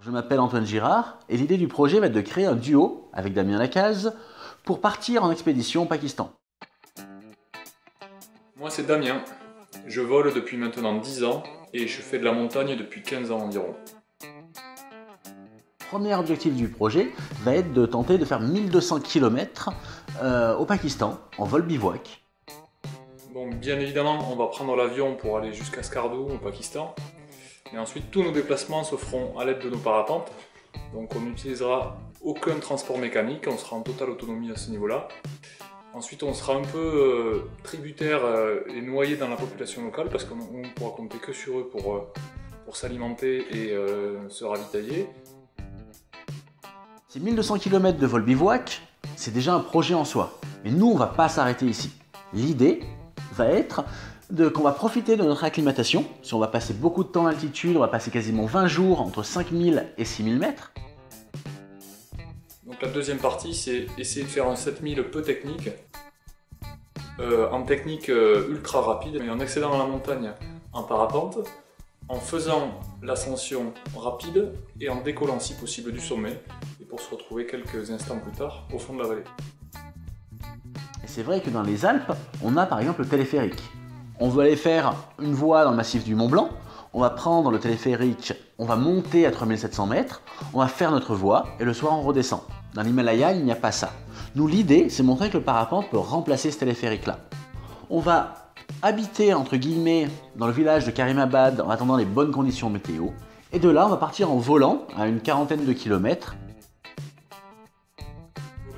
Je m'appelle Antoine Girard et l'idée du projet va être de créer un duo avec Damien Lacaze pour partir en expédition au Pakistan. Moi c'est Damien, je vole depuis maintenant 10 ans et je fais de la montagne depuis 15 ans environ. Premier objectif du projet va être de tenter de faire 1200 km au Pakistan en vol bivouac. Bon, bien évidemment on va prendre l'avion pour aller jusqu'à Skardu au Pakistan. Et ensuite tous nos déplacements se feront à l'aide de nos parapentes. Donc on n'utilisera aucun transport mécanique, on sera en totale autonomie à ce niveau-là. Ensuite on sera un peu tributaire et noyé dans la population locale parce qu'on ne pourra compter que sur eux pour s'alimenter et se ravitailler. Ces 1200 km de vol bivouac, c'est déjà un projet en soi. Mais nous, on ne va pas s'arrêter ici. L'idée va être qu'on va profiter de notre acclimatation. Si on va passer beaucoup de temps à altitude, on va passer quasiment 20 jours entre 5000 et 6000 mètres. Donc la deuxième partie, c'est essayer de faire un 7000 peu technique, en technique ultra rapide, mais en accédant à la montagne en parapente, en faisant l'ascension rapide et en décollant si possible du sommet, et pour se retrouver quelques instants plus tard au fond de la vallée. Et c'est vrai que dans les Alpes, on a par exemple le téléphérique. On veut aller faire une voie dans le massif du Mont Blanc, on va prendre le téléphérique, on va monter à 3700 mètres, on va faire notre voie et le soir on redescend. Dans l'Himalaya, il n'y a pas ça. Nous, l'idée, c'est montrer que le parapente peut remplacer ce téléphérique-là. On va habiter, entre guillemets, dans le village de Karimabad en attendant les bonnes conditions météo. Et de là, on va partir en volant à une quarantaine de kilomètres.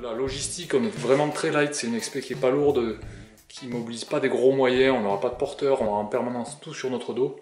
La logistique, on est vraiment très light, c'est une expé qui n'est pas lourde, qui ne mobilise pas des gros moyens, on n'aura pas de porteur, on aura en permanence tout sur notre dos.